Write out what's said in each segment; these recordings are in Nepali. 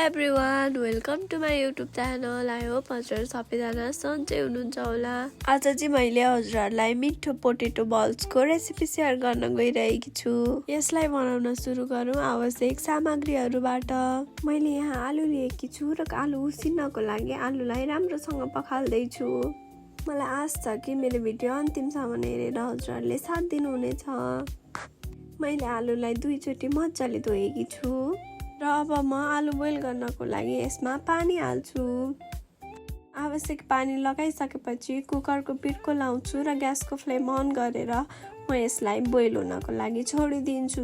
Everyone, welcome to my YouTube channel. I hope हजुर सबैजना सन्चै हुनुहुन्छ होला। आज चाहिँ मैले हजुरहरूलाई मिठो पोटेटो बल्सको रेसिपी सेयर गर्न गइरहेकी छु। यसलाई बनाउन सुरु गरौँ आवश्यक सामग्रीहरूबाट। मैले यहाँ आलु लिएकी छु र आलु उसिन्नको लागि आलुलाई राम्रोसँग पखाल्दैछु। मलाई आश छ कि मेरो भिडियो अन्तिमसम्म हेरेर हजुरहरूले साथ दिनुहुनेछ। मैले आलुलाई 2 चोटि मजाले धोएकी छु र अब म आलु बोइल गर्नको लागि यसमा पानी हाल्छु। आवश्यक पानी लगाइसकेपछि कुकरको पिर्को लाउँछु र ग्यासको फ्लेम अन गरेर म यसलाई बोइल हुनको लागि छोडिदिन्छु।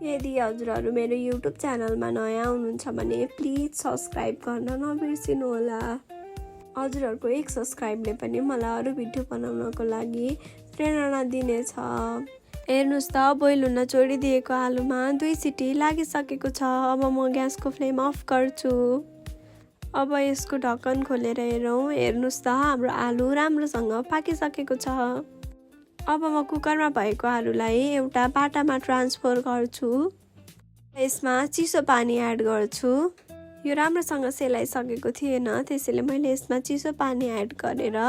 यदि हजुरहरू मेरो युट्युब च्यानलमा नयाँ हुनुहुन्छ भने प्लिज सब्सक्राइब गर्न नबिर्सिनु होला। हजुरहरूको एक सब्सक्राइबले पनि मलाई अरू भिडियो बनाउनको लागि प्रेरणा दिनेछ। हेर्नुहोस् त, बोइल हुन छोडिदिएको आलुमा 2 सिटी लागिसकेको छ। अब म ग्यासको फ्लेम अफ गर्छु। अब यसको ढक्कन खोलेर हेरौँ। हेर्नुहोस् त, हाम्रो आलु राम्रोसँग पाकिसकेको छ। अब म कुकरमा भएको आलुलाई एउटा बाटामा ट्रान्सफर गर्छु। यसमा चिसो पानी एड गर्छु। यो राम्रोसँग सेलाइसकेको थिएन, त्यसैले मैले यसमा चिसो पानी एड गरेर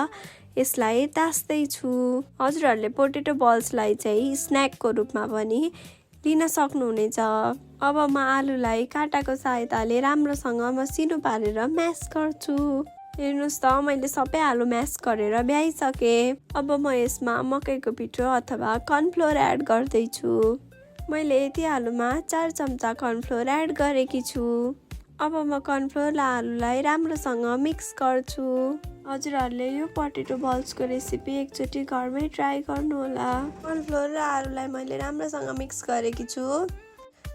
यसलाई तास्दैछु। हजुरहरूले पोटेटो बल्सलाई चाहिँ स्न्याकको रूपमा पनि लिन सक्नुहुनेछ। अब म आलुलाई काँटाको सहायताले राम्रोसँग मसिनो पारेर म्यास गर्छु। हेर्नुहोस् त, मैले सबै आलु म्यास गरेर भ्याइसकेँ। अब म यसमा मकैको पिठो अथवा कर्नफ्लोर एड गर्दैछु। मैले यति आलुमा 4 चम्चा कर्नफ्लोर एड गरेकी छु। अब म कर्नफ्लोर र आलुलाई राम्रोसँग मिक्स गर्छु। हजुरहरूले यो पोटेटो बल्सको रेसिपी एकचोटि घरमै ट्राई गर्नुहोला। कर्नफ्लोर र आलुलाई मैले राम्रोसँग मिक्स गरेकी छु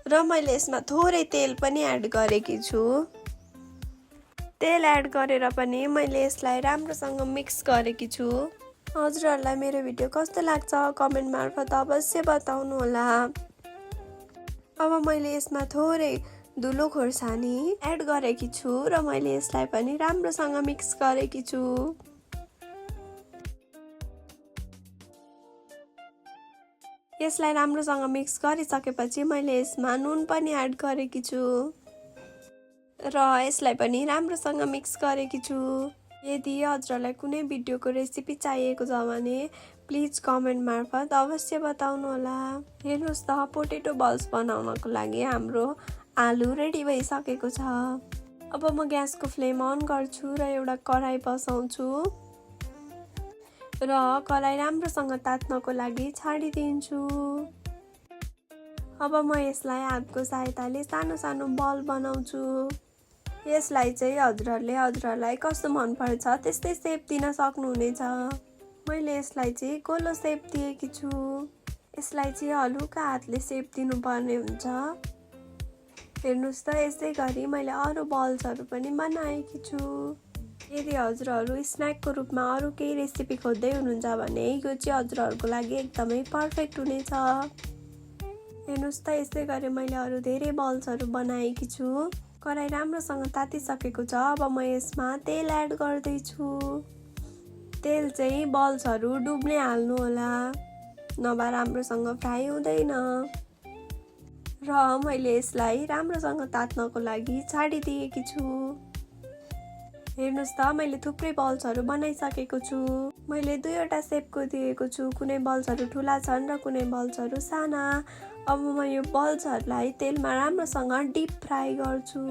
र मैले यसमा थोरै तेल पनि एड गरेकी छु। तेल एड गरेर पनि मैले यसलाई राम्रोसँग मिक्स गरेकी छु। हजुरहरूलाई मेरो भिडियो कस्तो लाग्छ कमेन्ट मार्फत अवश्य बताउनु होला। अब मैले यसमा थोरै धुलो खोर्सानी एड गरेकी छु र मैले यसलाई पनि राम्रोसँग मिक्स गरेकी छु। यसलाई राम्रोसँग मिक्स गरिसकेपछि मैले यसमा नुन पनि एड गरेकी छु र यसलाई पनि राम्रोसँग मिक्स गरेकी छु। यदि हजुरलाई कुनै भिडियोको रेसिपी चाहिएको छ भने प्लिज कमेन्ट मार्फत अवश्य बताउनु होला। हेर्नुहोस् त, पोटेटो बल्स बनाउनको लागि हाम्रो आलु रेडी भइसकेको छ। अब म ग्यासको फ्लेम अन गर्छु र एउटा कराई बसाउँछु र कराई राम्रोसँग तात्नको लागि छाडिदिन्छु। अब म यसलाई हातको सहायताले सानो सानो बल बनाउँछु। यसलाई चाहिँ हजुरहरूलाई कस्तो मनपर्छ त्यस्तै सेप दिन सक्नुहुनेछ। मैले यसलाई चाहिँ गोलो सेप दिएकी छु। यसलाई चाहिँ हलुका हातले सेप दिनुपर्ने हुन्छ। हेर्नुहोस् त, यसै गरी मैले अरू बल्सहरू पनि बनाएकी छु। यदि हजुरहरू स्न्याकको रूपमा अरू केही रेसिपी खोज्दै हुनुहुन्छ भने यो चाहिँ हजुरहरूको लागि एकदमै पर्फेक्ट हुनेछ। हेर्नुहोस् त, यसै गरी मैले अरू धेरै बल्सहरू बनाएकी छु। कराई राम्रोसँग तातिसकेको छ। अब म यसमा तेल एड गर्दैछु। तेल चाहिँ बल्सहरू डुब्ने हाल्नु होला, नभए राम्रोसँग फ्राई हुँदैन। र मैले यसलाई राम्रोसँग तात्नको लागि छाडिदिएकी छु। हेर्नुहोस् त, मैले थुप्रै बल्सहरू बनाइसकेको छु। मैले 2वटा सेपको दिएको छु। कुनै बल्सहरू ठुला छन् र कुनै बल्सहरू साना। अब म यो बल्सहरूलाई तेलमा राम्रोसँग डिप फ्राई गर्छु।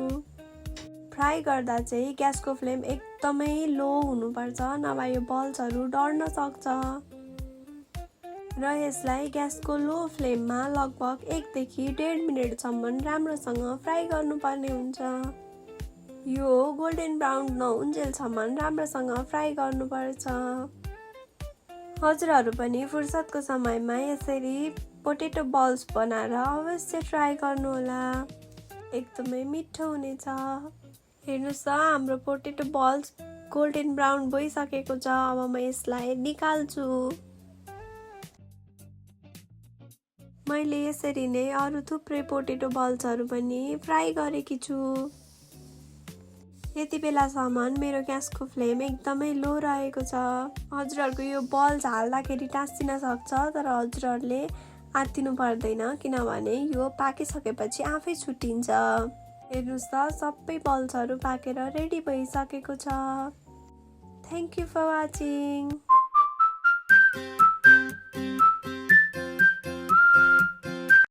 फ्राई गर्दा चाहिँ ग्यासको फ्लेम एकदमै लो हुनुपर्छ, नभए यो बल्सहरू डढ्न सक्छ। र यसलाई ग्यासको लो फ्लेममा लगभग 1 देखि 1.5 मिनटसम्म राम्रोसँग फ्राई गर्नुपर्ने हुन्छ। यो गोल्डन ब्राउन नहुन्जेलसम्म राम्रोसँग फ्राई गर्नुपर्छ। हजुरहरू पनि फुर्सदको समयमा यसरी पोटेटो बल्स बनाएर अवश्य ट्राई गर्नुहोला। एकदमै मिठो हुनेछ। हेर्नुहोस् त, हाम्रो पोटेटो बल्स गोल्डन ब्राउन भइसकेको छ। अब म यसलाई निकाल्छु। मैले यसरी नै अरू थुप्रै पोटेटो बल्सहरू पनि फ्राई गरेकी छु। यति बेलासम्म मेरो ग्यासको फ्लेम एकदमै लो रहेको छ। हजुरहरूको यो बल्स हाल्दाखेरि टाँसिन सक्छ, तर हजुरहरूले आत्तिनु पर्दैन, किनभने यो पाकिसकेपछि आफै छुट्टिन्छ। हेर्नुहोस् त सबै बल्सहरू पाकेर रेडी भइसकेको छ। Thank you for watching.